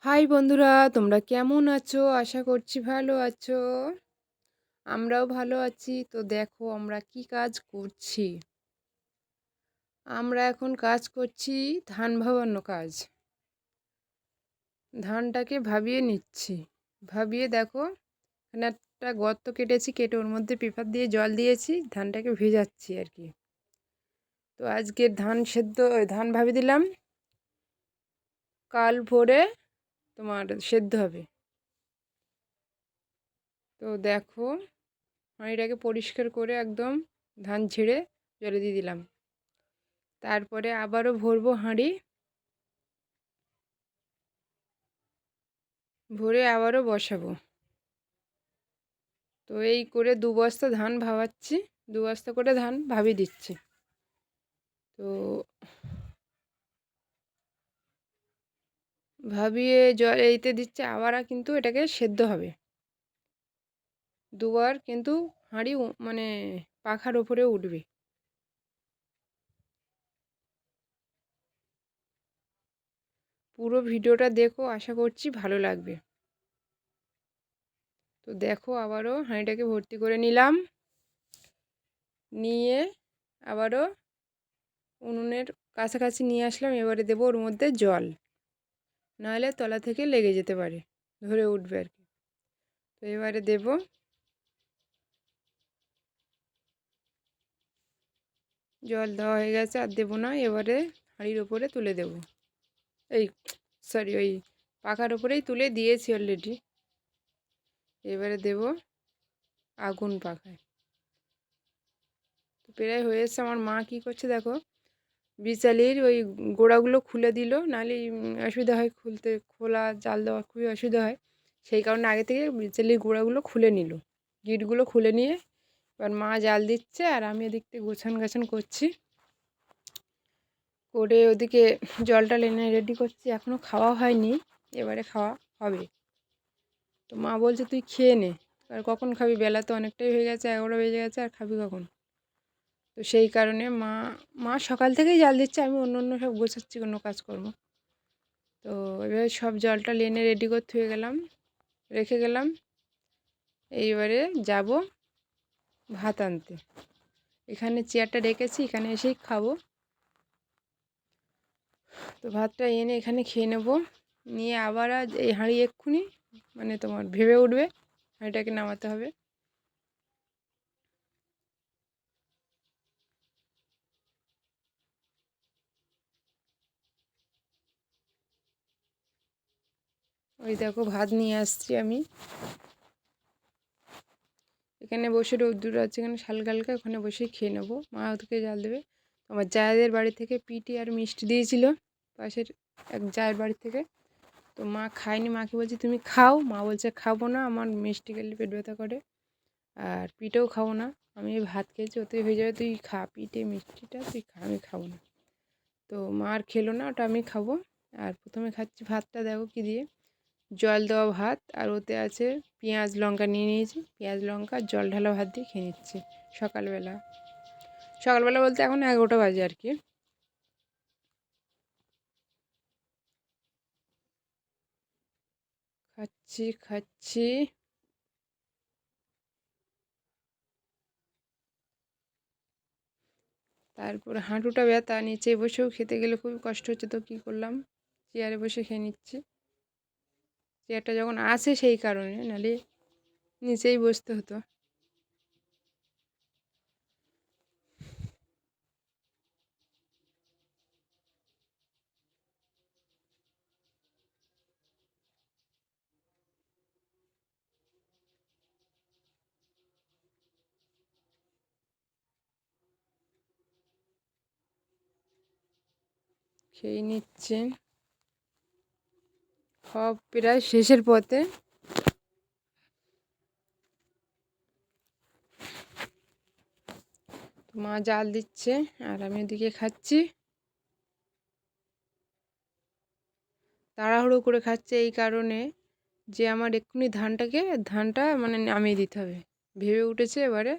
High বন্ধুরা, তোমরা কেমন আছো? আশা করছি ভালো আছো। আমরাও ভালো আছি। তো দেখো আমরা কি কাজ করছি। আমরা এখন কাজ করছি ধান ভাবানো কাজ। ধানটাকে ভাবিয়ে নিচ্ছি। ভাবিয়ে দেখো এখানে একটা গর্ত কেটেছি, কেটে ওর মধ্যে পেপার দিয়ে জল দিয়েছি, ধানটাকে ভেজাচ্ছি আর কি। তো আজকের ধান সেদ্ধ ধান ভাবিয়ে দিলাম, কাল ভোরে তোমার সেদ্ধ হবে। তো দেখো হাঁড়িটাকে পরিষ্কার করে একদম ধান ঝেড়ে জলে দিয়ে দিলাম। তারপরে আবারও ভরবো হাঁড়ি, ভরে আবারও বসাবো। তো এই করে 2 বস্তা ধান ভাবাচ্ছি, 2 বস্তা করে ধান ভাবিয়ে দিচ্ছি। তো ভাবিয়ে জল এইতে দিচ্ছে, আবার কিন্তু এটাকে সেদ্ধ হবে। দুবার কিন্তু হাঁড়ি মানে পাখার ওপরে উঠবে। পুরো ভিডিওটা দেখো, আশা করছি ভালো লাগবে। তো দেখো আবারও হাঁড়িটাকে ভর্তি করে নিলাম, নিয়ে আবারও উনুনের কাছাকাছি নিয়ে আসলাম। এবারে দেবো ওর মধ্যে জল, নাহলে তলা থেকে লেগে যেতে পারে, ধরে উঠবে আর কি। তো এবারে দেব। জল দেওয়া হয়ে গেছে, আর দেবো না। এবারে হাঁড়ির ওপরে তুলে দেব, এই ওই পাখার ওপরেই তুলে দিয়েছি অলরেডি। এবারে দেব আগুন পাখায়। তো প্রায় হয়ে এসছে। আমার মা কী করছে দেখো, বিচালির ওই গোড়াগুলো খুলে দিল, নাহলে অসুবিধা হয়, খোলা জাল দেওয়া খুবই অসুবিধা হয়। সেই কারণে আগে থেকে বিচালির গোড়াগুলো খুলে নিল, গিটগুলো খুলে নিয়ে এবার মা জাল দিচ্ছে, আর আমি এদিক থেকে গোছান গাছান করছি। করে ওদিকে জলটা এনে রেডি করছি। এখনও খাওয়া হয়নি, এবারে খাওয়া হবে। তো মা বলছে তুই খেয়ে নে, আর কখন খাবি, বেলা তো অনেকটাই হয়ে গেছে, 11 বেজে গেছে, আর খাবি কখন? তো সেই কারণে মা মা সকাল থেকেই জাল দিচ্ছে, আমি অন্য অন্য সব গোছাচ্ছি, কোনো কাজকর্ম। তো এবারে সব জলটা এনে রেডি করতে হয়ে গেলাম, রেখে গেলাম। এইবারে যাব ভাত আনতে। এখানে চেয়ারটা রেখেছি, এখানে এসেই খাবো। তো ভাতটা এনে এখানে খেয়ে নেব, নিয়ে আবার আজ এই হাঁড়ি এক্ষুনি মানে তোমার ভেবে উঠবে, হাঁড়িটাকে নামাতে হবে। ওই দেখো ভাত নিয়ে আসছি আমি, এখানে বসে রোদ্দুর আছে, এখানে হালকা হালকা, ওখানে বসে খেয়ে নেবো। মা ওদিকে জাল দেবে। আমার জায়েদের বাড়ি থেকে পিঠে আর মিষ্টি দিয়েছিল, পাশের এক জায়ের বাড়ি থেকে। তো মা খায়নি, মাকে বলছি তুমি খাও। মা বলছে খাবো না, আমার মিষ্টি খেলে পেট ব্যথা করে, আর পিঠেও খাবো না। আমি ভাত খেয়েছি, ওতেই হয়ে যাবে, তুই খা পিঠে মিষ্টিটা, তুই খা, আমি খাবো না। তো মা আর খেলো না, ওটা আমি খাবো। আর প্রথমে খাচ্ছি ভাতটা, দেখো কী দিয়ে, জল দেওয়া ভাত, আর ওতে আছে পেঁয়াজ লঙ্কা নিয়ে নিয়েছি, পেঁয়াজ লঙ্কা জল ঢালা ভাত দিয়ে খেয়ে নিচ্ছি সকালবেলা। সকালবেলা বলতে এখন 11টা বাজে আর কি। খাচ্ছি খাচ্ছি। তারপর হাঁটুটা ব্যথা, নিচে বসেও খেতে গেলে খুবই কষ্ট হচ্ছে, তো কী করলাম, চেয়ারে বসে খেয়ে নিচ্ছি। চেয়ারটা যখন আসে সেই কারণে, নাহলে নিচেই বসতে হতো। খেয়ে নিচ্ছে, সব প্রায় শেষের পথে। মা জাল দিচ্ছে, আর আমি ওদিকে খাচ্ছি। তাড়াহুড়ো করে খাচ্ছে এই কারণে যে আমার এক্ষুনি ধানটা মানে নামিয়ে দিতে হবে, ভেবে উঠেছে, এবারে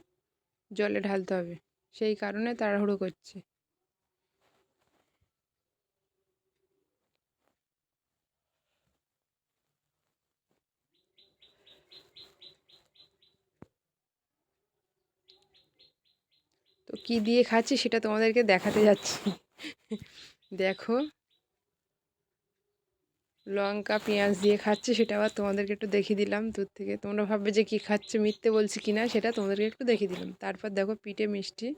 জলে ঢালতে হবে, সেই কারণে তাড়াহুড়ো করছে। কী দিয়ে খাচ্ছি সেটা তোমাদেরকে দেখাতে যাচ্ছি। দেখো, লঙ্কা পেঁয়াজ দিয়ে খাচ্ছে, সেটা আবার তোমাদেরকে একটু দেখিয়ে দিলাম দূর থেকে। তোমরা ভাববে যে কী খাচ্ছে, মিথ্যে বলছি কি না, সেটা তোমাদেরকে একটু দেখিয়ে দিলাম। তারপর দেখো পিঠে মিষ্টি,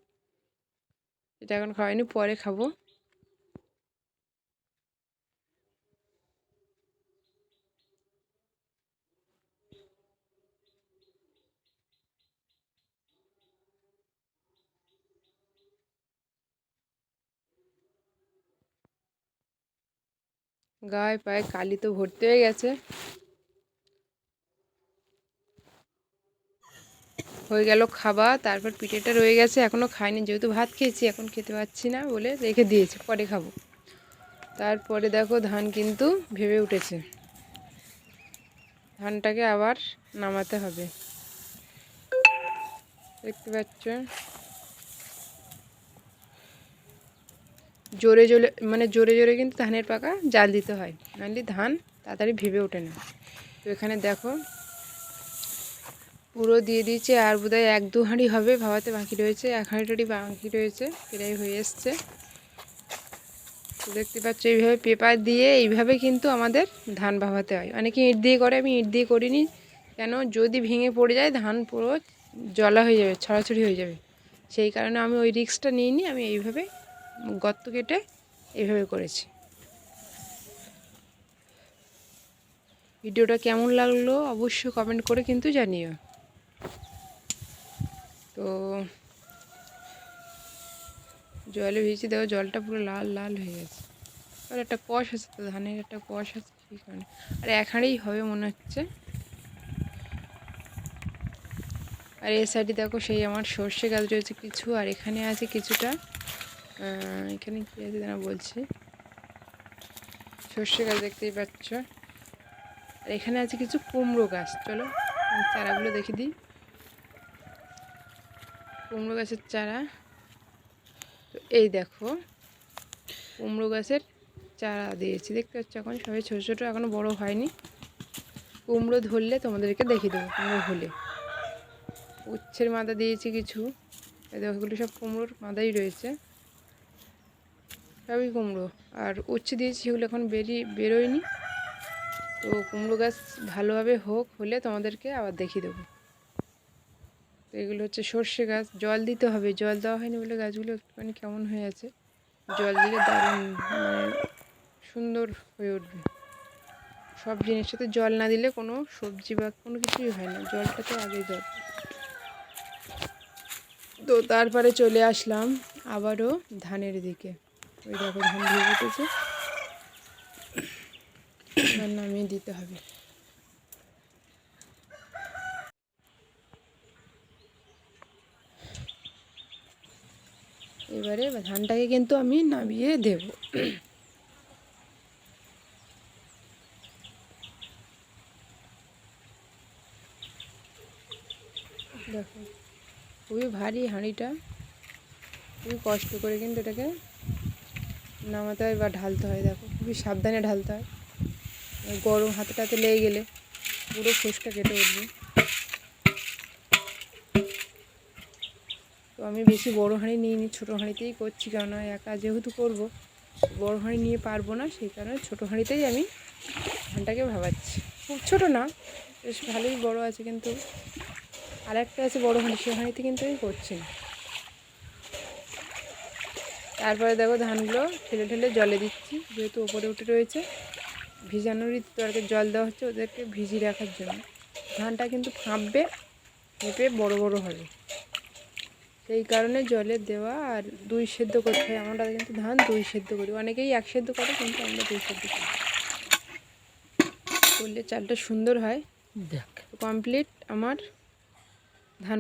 এটা এখন খাওয়াইনি, পরে খাবো। গায়ে পায়ে কালি তো ভর্তি হয়ে গেছে। হয়ে গেল খাবার, তারপর পিঠেটা রয়ে গেছে, এখনও খাইনি, যেহেতু ভাত খেয়েছি এখন খেতে পাচ্ছি না বলে রেখে দিয়েছি, পরে খাবো। তারপরে দেখো ধান কিন্তু ভেবে উঠেছে, ধানটাকে আবার নামাতে হবে, দেখতে পাচ্ছ। জোরে জোরে মানে জোরে জোরে কিন্তু ধানের পাকা জাল দিতে হয়, নাহলে ধান তাড়াতাড়ি ভেবে ওঠে না। তো এখানে দেখো পুরো দিয়ে দিয়েছে, আর বোধহয় 1-2 হাঁড়ি হবে, ভাবাতে বাকি রয়েছে, 1 হাঁড়ি বাকি রয়েছে, প্রায় হয়ে এসছে। তো দেখতে পাচ্ছ এইভাবে পেপার দিয়ে এইভাবে কিন্তু আমাদের ধান ভাবাতে হয়। অনেকে ইট দিয়ে করে, আমি ইট দিয়ে করিনি, কেন যদি ভেঙে পড়ে যায় ধান পুরো জলা হয়ে যাবে, ছড়াছড়ি হয়ে যাবে, সেই কারণে আমি ওই রিস্কটা নিইনি, আমি এইভাবে গর্ত কেটে এইভাবে করেছি। ভিডিওটা কেমন লাগলো অবশ্যই কমেন্ট করে কিন্তু জানিও। তো জলে ভিজে দেখো জলটা পুরো লাল লাল হয়ে গেছে, আর একটা কষ আছে, তো ধানের একটা কষ আছে সেই কারণে, আর 1 হাঁড়িই হবে মনে হচ্ছে। আর এই সাইডে দেখো সেই আমার সর্ষে গাছ রয়েছে কিছু, আর এখানে আছে কিছুটা, এখানে কী আছে না বলছি, সর্ষে গাছ দেখতেই পাচ্ছ। আর এখানে আছে কিছু কুমড়ো গাছ, চলো চারাগুলো দেখে দিই। কুমড়ো গাছের চারা, তো এই দেখো কুমড়ো গাছের চারা দিয়েছি, দেখতে পাচ্ছ, এখন সবাই ছোটো ছোটো, এখনও বড় হয়নি। কুমড়ো ধরলে তোমাদেরকে দেখিয়ে দেবো, কুমড়ো হলে। উচ্ছের মাথা দিয়েছি কিছু, এই দেখো এগুলো সব কুমড়োর মাথাই রয়েছে, সবই কুমড়ো। আর উচ্ছে দিয়েছি, সেগুলো এখন বেরোয়নি। তো কুমড়ো গাছ ভালোভাবে হলে তোমাদেরকে আবার দেখিয়ে দেবো। তো এগুলো হচ্ছে সর্ষে গাছ, জল দিতে হবে, জল দেওয়া হয়নি বলে গাছগুলো একটুখানি কেমন হয়ে আছে, জল দিলে দারুণ মানে সুন্দর হয়ে উঠবে। সব জিনিসের সাথে জল না দিলে কোনো সবজি বা কোনো কিছুই হয় না, জলটা তো আগেই দরকার। তো তারপরে চলে আসলাম আবারও ধানের দিকে, ওই দেখো ধান ভেঙে উঠেছে, ধান নামিয়ে দিতে হবে। এবারে ধানটাকে কিন্তু আমি নামিয়ে দেব। দেখো খুবই ভারী হাঁড়িটা, খুবই কষ্ট করে কিন্তু এটাকে নামাতে হয় বা ঢালতে হয়, দেখো খুবই সাবধানে ঢালতে হয়, গরম হাতে লেগে গেলে পুরো ফুসকা কেটে উঠবে। তো আমি বেশি বড় হাঁড়ি নিইনি, ছোটো হাঁড়িতেই করছি, কেননা একা যেহেতু করব, বড় হাঁড়ি নিয়ে পারবো না, সেই কারণে ছোটো হাঁড়িতেই আমি ধানটাকে ভাবাচ্ছি। খুব ছোটো না, বেশ ভালোই বড় আছে, কিন্তু আরেকটা আছে বড় হাঁড়ি, সেই হাঁড়িতে কিন্তু আমি করছি না। তারপরে দেখো ধানগুলো ঠেলে ঠেলে জলে দিচ্ছি, যেহেতু ওপরে উঠে রয়েছে, ভিজানোর তরকারি জল দেওয়া হচ্ছে ওদেরকে ভিজিয়ে রাখার জন্য। ধানটা কিন্তু ফাঁপবে, ফেঁপে বড় বড় হবে, সেই কারণে জলে দেওয়া। আর 2 সেদ্ধ করতে হয়, আমরা কিন্তু ধান 2 সেদ্ধ করি, অনেকেই 1 সেদ্ধ করে, কিন্তু আমরা 2 সেদ্ধ করি, করলে চালটা সুন্দর হয়। দেখ কমপ্লিট আমার ধান।